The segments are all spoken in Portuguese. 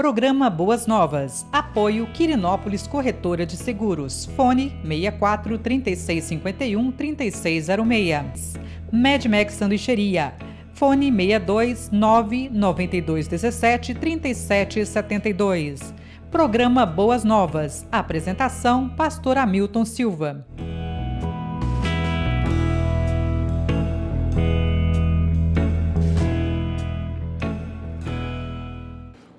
Programa Boas Novas. Apoio Quirinópolis Corretora de Seguros. Fone 64 3651 3606. Medmax Sanduicheria. Fone 62 992 17 37 72. Programa Boas Novas. Apresentação: Pastor Hamilton Silva.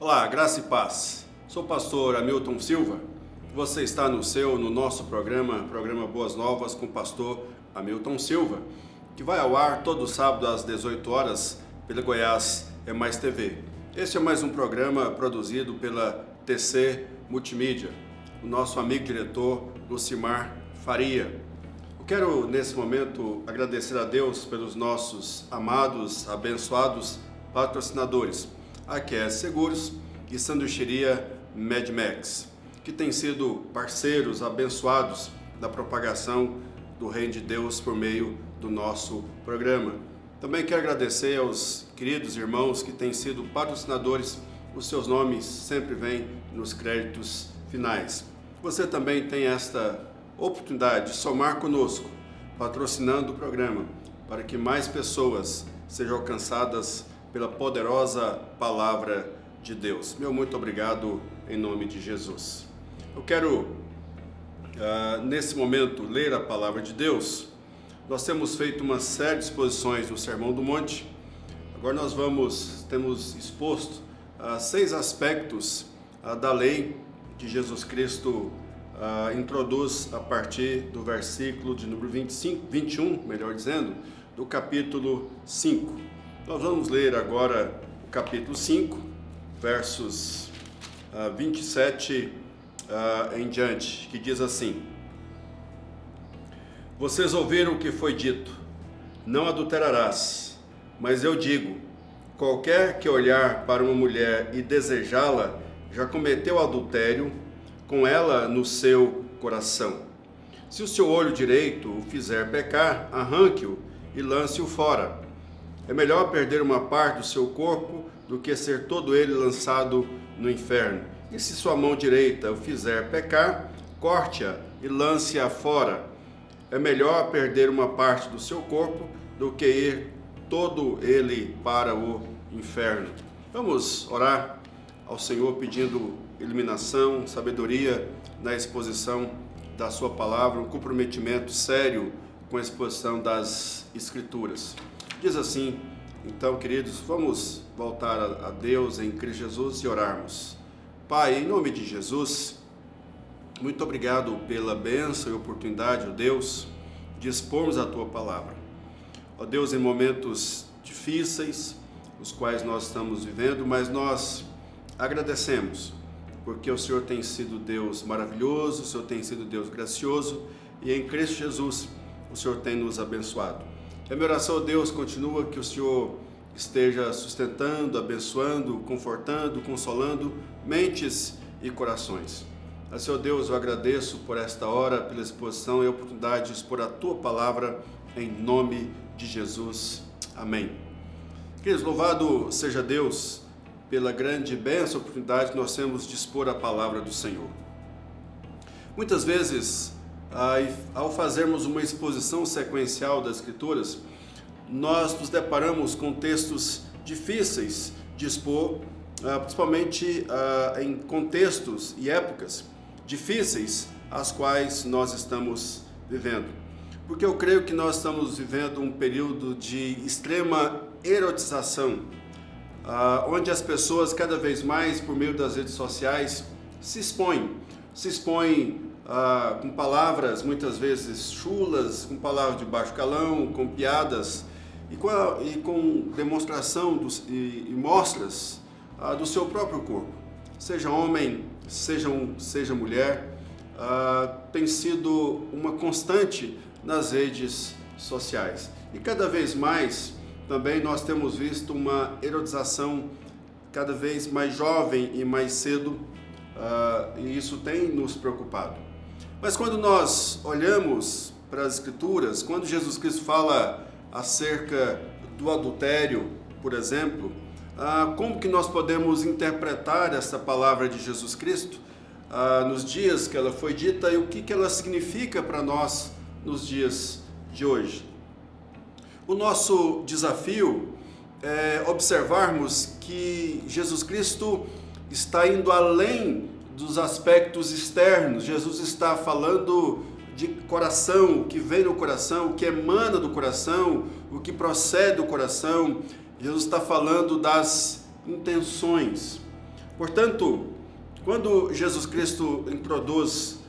Olá, graça e paz. Sou o pastor Hamilton Silva. Você está no nosso programa Boas Novas com o pastor Hamilton Silva, que vai ao ar todo sábado às 18 horas pela Goiás é Mais TV. Este é mais um programa produzido pela TC Multimídia, o nosso amigo diretor Lucimar Faria. Eu quero nesse momento agradecer a Deus pelos nossos amados, abençoados patrocinadores, a QS Seguros e Sanduicheria Medmax, que têm sido parceiros abençoados da propagação do Reino de Deus por meio do nosso programa. Também quero agradecer aos queridos irmãos que têm sido patrocinadores, os seus nomes sempre vêm nos créditos finais. Você também tem esta oportunidade de somar conosco, patrocinando o programa, para que mais pessoas sejam alcançadas pela poderosa palavra de Deus. Meu muito obrigado em nome de Jesus. Eu quero, nesse momento, ler a palavra de Deus. Nós temos feito uma série de exposições no Sermão do Monte. Agora nós temos exposto 6 aspectos da lei que Jesus Cristo introduz a partir do versículo de número 21, melhor dizendo, do capítulo 5. Nós vamos ler agora o capítulo 5, versos 27 em diante, que diz assim: Vocês ouviram o que foi dito, não adulterarás, mas eu digo, qualquer que olhar para uma mulher e desejá-la, já cometeu adultério com ela no seu coração. Se o seu olho direito o fizer pecar, arranque-o e lance-o fora. É melhor perder uma parte do seu corpo do que ser todo ele lançado no inferno. E se sua mão direita o fizer pecar, corte-a e lance-a fora. É melhor perder uma parte do seu corpo do que ir todo ele para o inferno. Vamos orar ao Senhor pedindo iluminação, sabedoria na exposição da sua palavra, um comprometimento sério com a exposição das Escrituras. Diz assim, então, queridos, vamos voltar a Deus em Cristo Jesus e orarmos. Pai, em nome de Jesus, muito obrigado pela bênção e oportunidade, ó Deus, de expormos a Tua palavra. Ó Deus, em momentos difíceis, os quais nós estamos vivendo, mas nós agradecemos, porque o Senhor tem sido Deus maravilhoso, o Senhor tem sido Deus gracioso, e em Cristo Jesus o Senhor tem nos abençoado. A minha oração, ó Deus, continua que o Senhor esteja sustentando, abençoando, confortando, consolando mentes e corações. Senhor Deus, eu agradeço por esta hora, pela exposição e a oportunidade de expor a Tua palavra em nome de Jesus. Amém. Queridos, louvado seja Deus pela grande bênção e oportunidade que nós temos de expor a palavra do Senhor. Muitas vezes, ao fazermos uma exposição sequencial das Escrituras, nós nos deparamos com textos difíceis de expor, principalmente em contextos e épocas difíceis às quais nós estamos vivendo. Porque eu creio que nós estamos vivendo um período de extrema erotização, onde as pessoas cada vez mais, por meio das redes sociais, se expõem com palavras muitas vezes chulas, com palavras de baixo calão, com piadas e com demonstração e mostras do seu próprio corpo. Seja homem, seja mulher, tem sido uma constante nas redes sociais. E cada vez mais também nós temos visto uma erotização cada vez mais jovem e mais cedo, e isso tem nos preocupado. Mas quando nós olhamos para as Escrituras, quando Jesus Cristo fala acerca do adultério, por exemplo, como que nós podemos interpretar essa palavra de Jesus Cristo nos dias que ela foi dita e o que ela significa para nós nos dias de hoje. O nosso desafio é observarmos que Jesus Cristo está indo além dos aspectos externos. Jesus está falando de coração, o que vem no coração, o que emana do coração, o que procede do coração. Jesus está falando das intenções. Portanto, quando Jesus Cristo introduz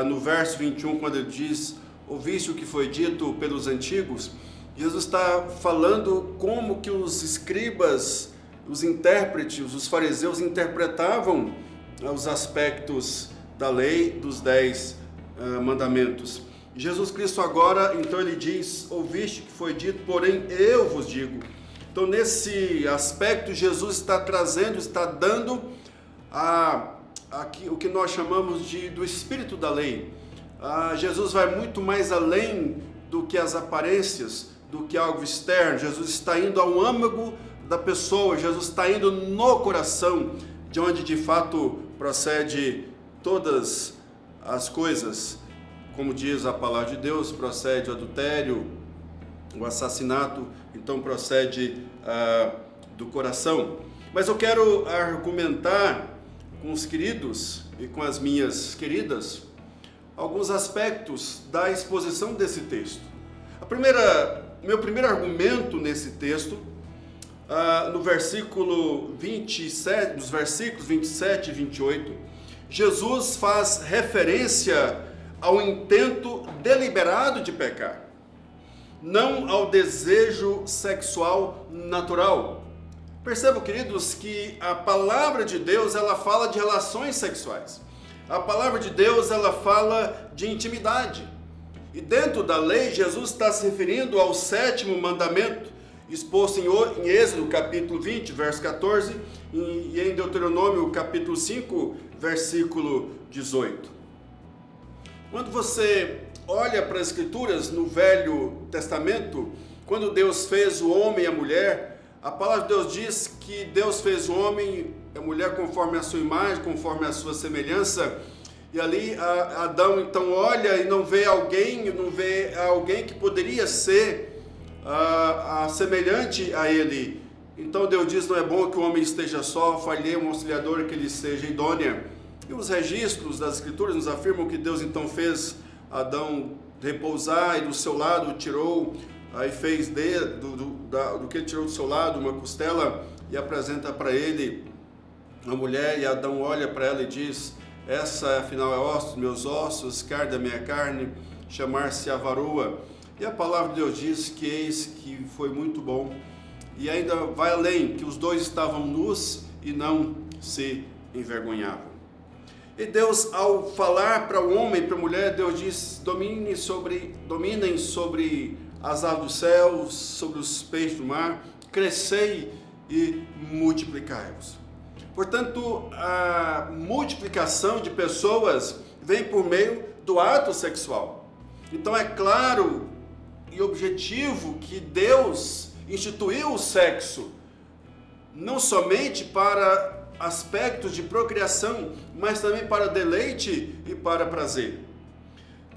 no verso 21, quando ele diz: ouviste o que foi dito pelos antigos, Jesus está falando como que os escribas, os intérpretes, os fariseus interpretavam os aspectos da lei dos 10 mandamentos. Jesus Cristo agora, então ele diz: ouviste o que foi dito, porém eu vos digo. Então nesse aspecto Jesus está trazendo, está dando o que nós chamamos do espírito da lei. Jesus vai muito mais além do que as aparências, do que algo externo. Jesus está indo ao âmago da pessoa, Jesus está indo no coração, de onde de fato procede todas as coisas. Como diz a palavra de Deus, procede o adultério, o assassinato, então procede do coração. Mas eu quero argumentar com os queridos e com as minhas queridas alguns aspectos da exposição desse texto. Meu primeiro argumento nesse texto, no versículo 27, nos versículos 27 e 28, Jesus faz referência ao intento deliberado de pecar, não ao desejo sexual natural. Percebam, queridos, que a palavra de Deus, ela fala de relações sexuais. A palavra de Deus, ela fala de intimidade. E dentro da lei, Jesus está se referindo ao 7º mandamento, exposto em Êxodo, capítulo 20, verso 14, e em Deuteronômio, capítulo 5, versículo 18. Quando você olha para as Escrituras no Velho Testamento, quando Deus fez o homem e a mulher, a palavra de Deus diz que Deus fez o homem e a mulher conforme a sua imagem, conforme a sua semelhança. E ali Adão então olha e não vê alguém que poderia ser semelhante a ele. Então Deus diz: não é bom que o homem esteja só, falhei uma auxiliadora que lhe seja idônea. E os registros das Escrituras nos afirmam que Deus então fez Adão repousar e do seu lado tirou, aí fez do que ele tirou do seu lado uma costela e apresenta para ele a mulher, e Adão olha para ela e diz: essa afinal é osso dos meus ossos, carne da minha carne, chamar-se a varoa. E a palavra de Deus diz que eis que foi muito bom, e ainda vai além, que os dois estavam nus e não se envergonhavam. E Deus, ao falar para o homem e para a mulher, Deus diz: dominem sobre as aves dos céus, sobre os peixes do mar, crescei e multiplicai-vos. Portanto, a multiplicação de pessoas vem por meio do ato sexual. Então é claro e objetivo que Deus instituiu o sexo, não somente para aspectos de procriação, mas também para deleite e para prazer.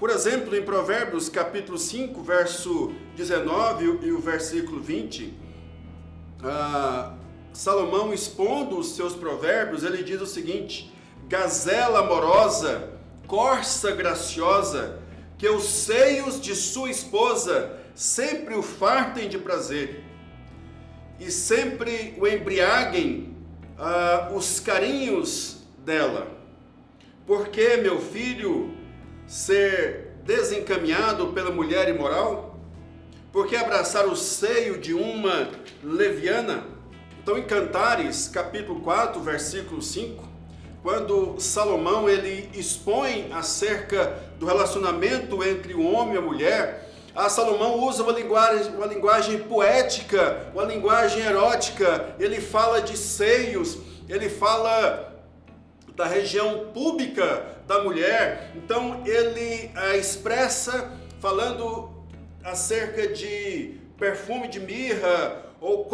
Por exemplo, em Provérbios capítulo 5, verso 19 e o versículo 20, Salomão, expondo os seus provérbios, ele diz o seguinte: gazela amorosa, corça graciosa, que os seios de sua esposa sempre o fartem de prazer, e sempre o embriaguem os carinhos dela. Porque, meu filho, ser desencaminhado pela mulher imoral? Porque abraçar o seio de uma leviana? Então, em Cantares, capítulo 4, versículo 5, quando Salomão ele expõe acerca do relacionamento entre o homem e a mulher, Salomão usa uma linguagem poética, uma linguagem erótica. Ele fala de seios, ele fala da região púbica da mulher. Então ele expressa falando acerca de perfume de mirra ou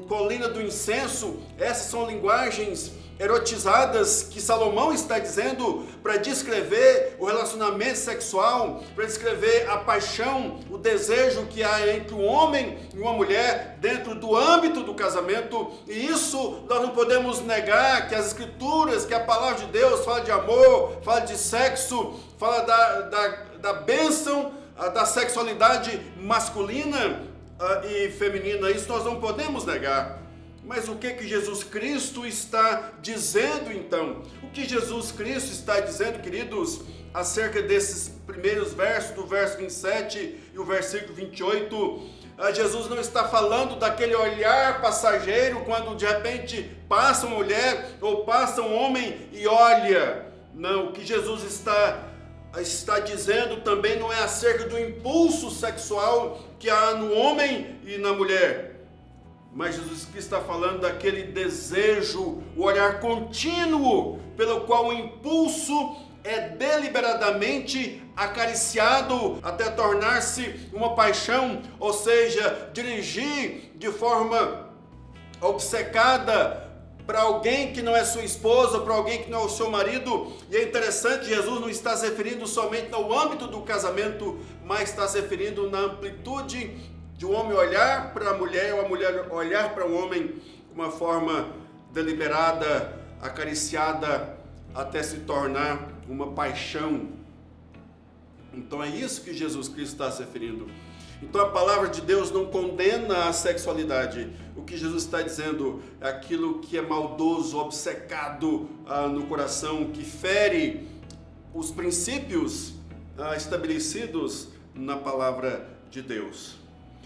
colina do incenso. Essas são linguagens erotizadas que Salomão está dizendo para descrever o relacionamento sexual, para descrever a paixão, o desejo que há entre um homem e uma mulher dentro do âmbito do casamento. E isso nós não podemos negar, que as escrituras, que a palavra de Deus fala de amor, fala de sexo, fala da bênção, da sexualidade masculina e feminina. Isso nós não podemos negar. Mas o que Jesus Cristo está dizendo então? O que Jesus Cristo está dizendo, queridos, acerca desses primeiros versos, do verso 27 e o versículo 28? Jesus não está falando daquele olhar passageiro quando de repente passa uma mulher ou passa um homem e olha. Não, o que Jesus está dizendo também não é acerca do impulso sexual que há no homem e na mulher. Mas Jesus Cristo está falando daquele desejo, o olhar contínuo, pelo qual o impulso é deliberadamente acariciado até tornar-se uma paixão, ou seja, dirigir de forma obcecada para alguém que não é sua esposa, para alguém que não é o seu marido. E é interessante, Jesus não está se referindo somente ao âmbito do casamento, mas está se referindo na amplitude de um homem olhar para a mulher ou a mulher olhar para o homem de uma forma deliberada, acariciada, até se tornar uma paixão. Então é isso que Jesus Cristo está se referindo. Então a palavra de Deus não condena a sexualidade. O que Jesus está dizendo é aquilo que é maldoso, obcecado no coração, que fere os princípios estabelecidos na palavra de Deus.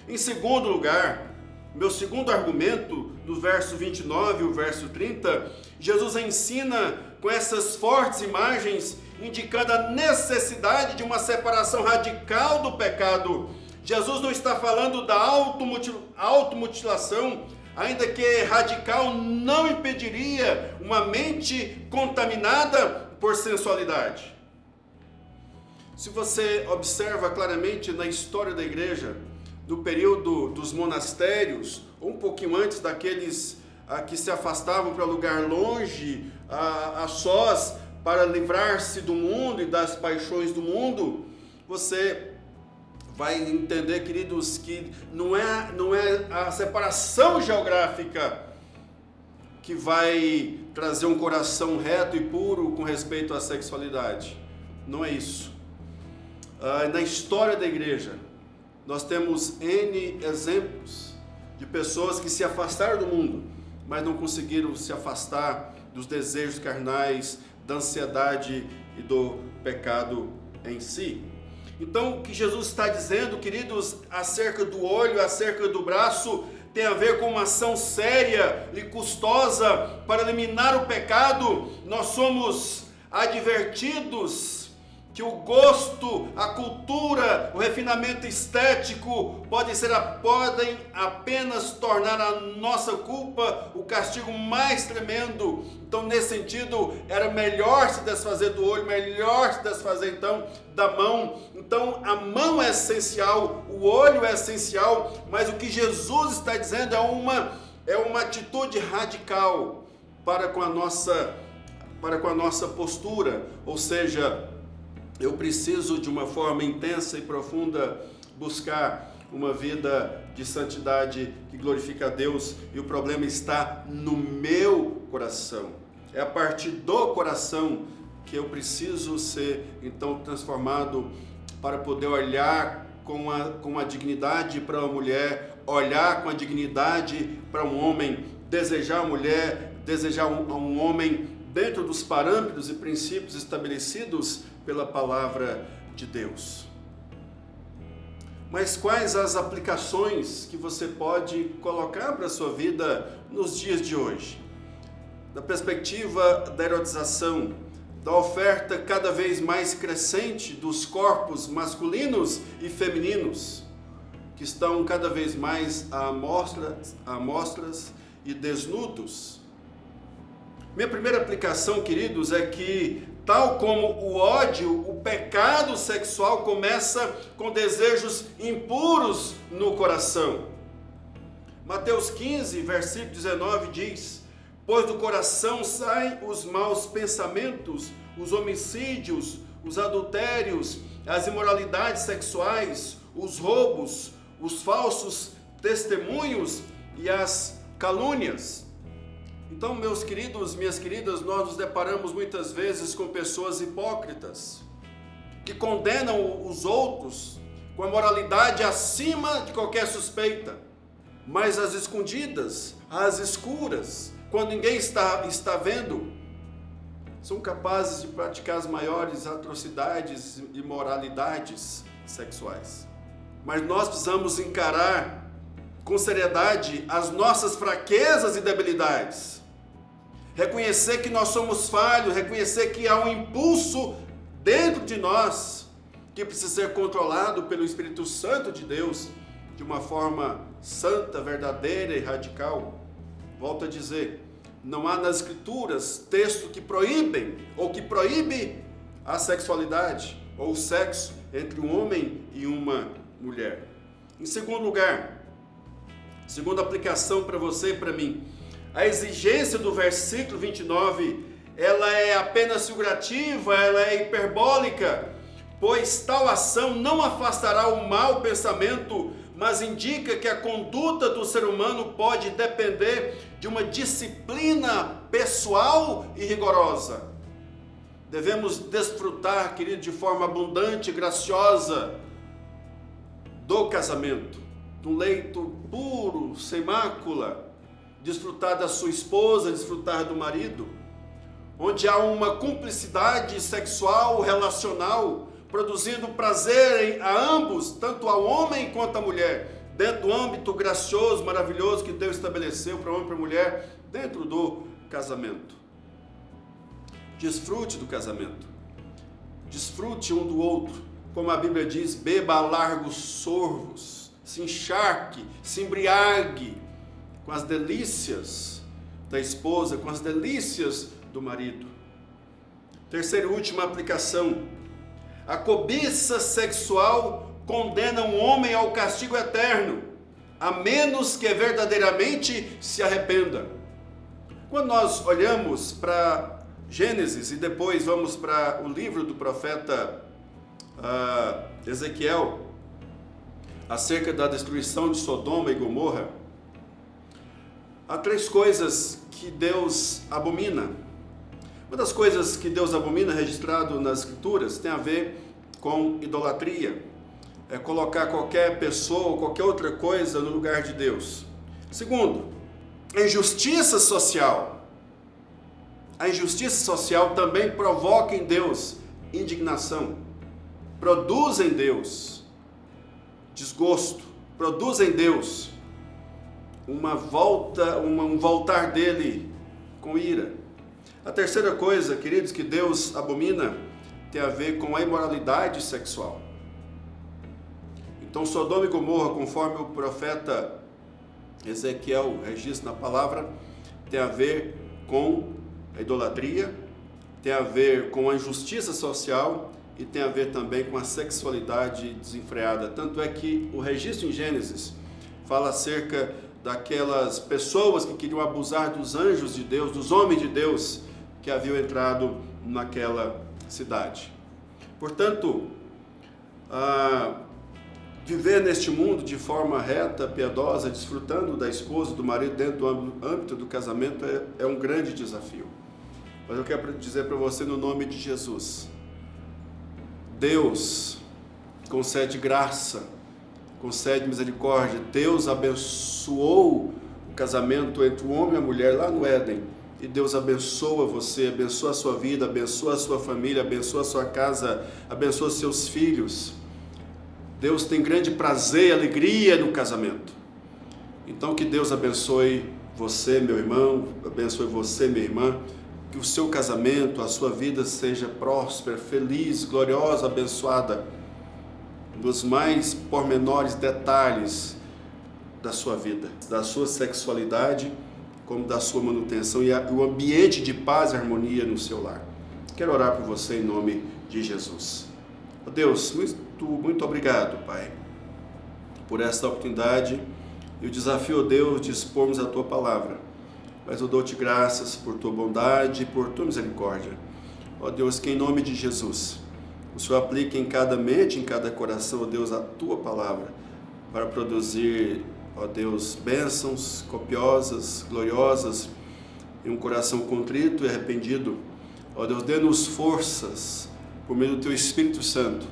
Em segundo lugar, meu segundo argumento, no verso 29 e o verso 30, Jesus ensina com essas fortes imagens, indicando a necessidade de uma separação radical do pecado. Jesus não está falando da automutilação, ainda que radical, não impediria uma mente contaminada por sensualidade. Se você observa claramente na história da igreja, no período dos monastérios, ou um pouquinho antes daqueles que se afastavam para lugar longe, a sós, para livrar-se do mundo e das paixões do mundo, você vai entender, queridos, que não é a separação geográfica que vai trazer um coração reto e puro com respeito à sexualidade. Não é isso. Na história da igreja, nós temos N exemplos de pessoas que se afastaram do mundo, mas não conseguiram se afastar dos desejos carnais, da ansiedade e do pecado em si. Então, o que Jesus está dizendo, queridos, acerca do olho, acerca do braço, tem a ver com uma ação séria e custosa para eliminar o pecado. Nós somos advertidos que o gosto, a cultura, o refinamento estético podem apenas tornar a nossa culpa o castigo mais tremendo. Então, nesse sentido, era melhor se desfazer do olho, melhor se desfazer então da mão. Então, a mão é essencial, o olho é essencial, mas o que Jesus está dizendo é uma atitude radical para com a nossa postura, ou seja, eu preciso de uma forma intensa e profunda buscar uma vida de santidade que glorifica a Deus, e o problema está no meu coração. É a partir do coração que eu preciso ser então transformado para poder olhar com a dignidade para uma mulher, olhar com a dignidade para um homem, desejar a mulher, desejar um homem dentro dos parâmetros e princípios estabelecidos pela palavra de Deus. Mas quais as aplicações que você pode colocar para a sua vida nos dias de hoje? Da perspectiva da erotização, da oferta cada vez mais crescente dos corpos masculinos e femininos, que estão cada vez mais à mostras e desnudos. Minha primeira aplicação, queridos, é que, tal como o ódio, o pecado sexual começa com desejos impuros no coração. Mateus 15, versículo 19 diz: pois do coração saem os maus pensamentos, os homicídios, os adultérios, as imoralidades sexuais, os roubos, os falsos testemunhos e as calúnias. Então, meus queridos, minhas queridas, nós nos deparamos muitas vezes com pessoas hipócritas, que condenam os outros com a moralidade acima de qualquer suspeita, mas às escondidas, às escuras, quando ninguém está vendo, são capazes de praticar as maiores atrocidades e imoralidades sexuais. Mas nós precisamos encarar com seriedade as nossas fraquezas e debilidades, reconhecer que nós somos falhos, reconhecer que há um impulso dentro de nós que precisa ser controlado pelo Espírito Santo de Deus de uma forma santa, verdadeira e radical. Volto a dizer, não há nas Escrituras texto que proíbem ou que proíbe a sexualidade ou o sexo entre um homem e uma mulher. Em segundo lugar, segunda aplicação para você e para mim, a exigência do versículo 29, ela é apenas figurativa, ela é hiperbólica, pois tal ação não afastará o mau pensamento, mas indica que a conduta do ser humano pode depender de uma disciplina pessoal e rigorosa. Devemos desfrutar, querido, de forma abundante e graciosa do casamento, de um leito puro, sem mácula, desfrutar da sua esposa, desfrutar do marido, onde há uma cumplicidade sexual, relacional, produzindo prazer a ambos, tanto ao homem quanto à mulher, dentro do âmbito gracioso, maravilhoso que Deus estabeleceu para o homem e para a mulher, dentro do casamento. Desfrute do casamento, desfrute um do outro, como a Bíblia diz, beba a largos sorvos, se encharque, se embriague com as delícias da esposa, com as delícias do marido. Terceira e última aplicação: a cobiça sexual condena um homem ao castigo eterno, a menos que verdadeiramente se arrependa. Quando nós olhamos para Gênesis e depois vamos para o livro do profeta Ezequiel, acerca da destruição de Sodoma e Gomorra, há três coisas que Deus abomina. Uma das coisas que Deus abomina, registrado nas Escrituras, tem a ver com idolatria. É colocar qualquer pessoa ou qualquer outra coisa no lugar de Deus. Segundo, a injustiça social. A injustiça social também provoca em Deus indignação. Produz em Deus desgosto. Produz em Deus um voltar dele com ira. A terceira coisa, queridos, que Deus abomina tem a ver com a imoralidade sexual. Então, Sodoma e Gomorra, conforme o profeta Ezequiel registra na palavra, tem a ver com a idolatria, tem a ver com a injustiça social e tem a ver também com a sexualidade desenfreada. Tanto é que o registro em Gênesis fala acerca daquelas pessoas que queriam abusar dos anjos de Deus, dos homens de Deus que haviam entrado naquela cidade. Portanto, viver neste mundo de forma reta, piedosa, desfrutando da esposa, do marido dentro do âmbito do casamento é um grande desafio. Mas eu quero dizer para você no nome de Jesus, Deus concede graça, concede misericórdia. Deus abençoou o casamento entre o homem e a mulher lá no Éden. E Deus abençoa você, abençoa a sua vida, abençoa a sua família, abençoa a sua casa, abençoa seus filhos. Deus tem grande prazer e alegria no casamento. Então que Deus abençoe você, meu irmão, abençoe você, minha irmã, que o seu casamento, a sua vida seja próspera, feliz, gloriosa, abençoada, nos mais pormenores detalhes da sua vida, da sua sexualidade, como da sua manutenção e o ambiente de paz e harmonia no seu lar. Quero orar por você em nome de Jesus. Deus, muito obrigado, Pai, por esta oportunidade e o desafio, ó Deus, de expormos a Tua palavra. Mas eu dou-te graças por Tua bondade e por Tua misericórdia. Ó Deus, que em nome de Jesus, o Senhor aplique em cada mente, em cada coração, ó Deus, a Tua palavra, para produzir, ó Deus, bênçãos copiosas, gloriosas, em um coração contrito e arrependido. Ó Deus, dê-nos forças, por meio do Teu Espírito Santo,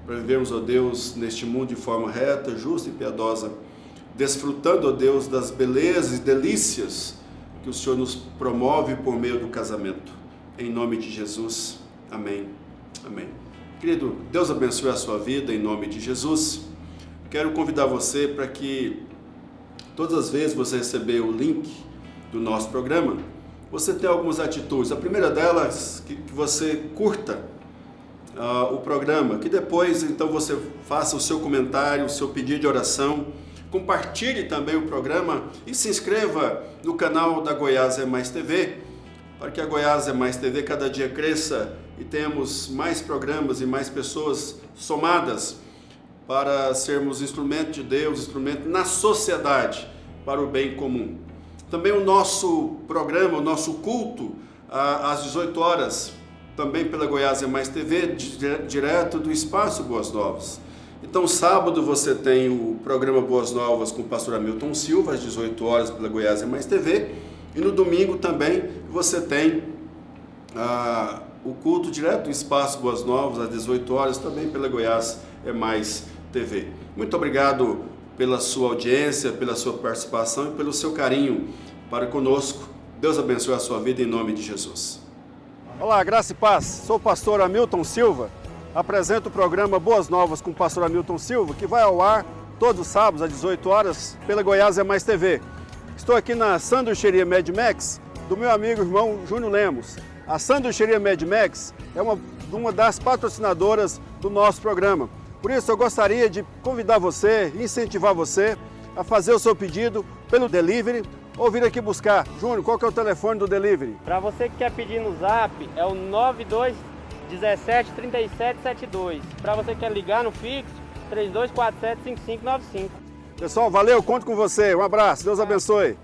para vivermos, ó Deus, neste mundo de forma reta, justa e piedosa, desfrutando, ó Deus, das belezas e delícias que o Senhor nos promove por meio do casamento. Em nome de Jesus. Amém. Amém. Querido, Deus abençoe a sua vida em nome de Jesus. Quero convidar você para que todas as vezes você receber o link do nosso programa, você tenha algumas atitudes. A primeira delas, que você curta o programa, que depois então você faça o seu comentário, o seu pedido de oração, compartilhe também o programa e se inscreva no canal da Goiás é Mais TV, para que a Goiás é Mais TV cada dia cresça e tenhamos mais programas e mais pessoas somadas para sermos instrumento de Deus, instrumento na sociedade para o bem comum. Também o nosso programa, o nosso culto às 18 horas, também pela Goiás é Mais TV, direto do Espaço Boas Novas. Então, sábado você tem o programa Boas Novas com o pastor Hamilton Silva, às 18 horas pela Goiás é Mais TV. E no domingo também você tem o culto direto do Espaço Boas Novas, às 18 horas, também pela Goiás é Mais TV. Muito obrigado pela sua audiência, pela sua participação e pelo seu carinho para conosco. Deus abençoe a sua vida em nome de Jesus. Olá, graça e paz. Sou o pastor Hamilton Silva. Apresento o programa Boas Novas com o pastor Hamilton Silva, que vai ao ar todos os sábados às 18 horas pela Goiás é Mais TV. Estou aqui na sanduicheria Mad Max do meu amigo e irmão Júnior Lemos. A sanduicheria Mad Max é uma das patrocinadoras do nosso programa. Por isso eu gostaria de convidar você, incentivar você a fazer o seu pedido pelo delivery ou vir aqui buscar. Júnior, qual que é o telefone do delivery? Para você que quer pedir no Zap, é o 92173772. Para você que quer ligar no fixo, 32475595. Pessoal, valeu, conto com você. Um abraço, Deus abençoe.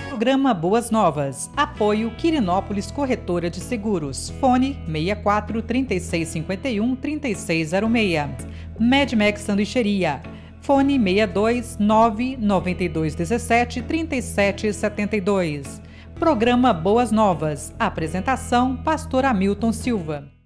Programa Boas Novas. Apoio Quirinópolis Corretora de Seguros. Fone 64 3651 3606. Mad Max Sanduicheria. Fone 62 992 17 37 72. Programa Boas Novas. Apresentação: Pastor Hamilton Silva.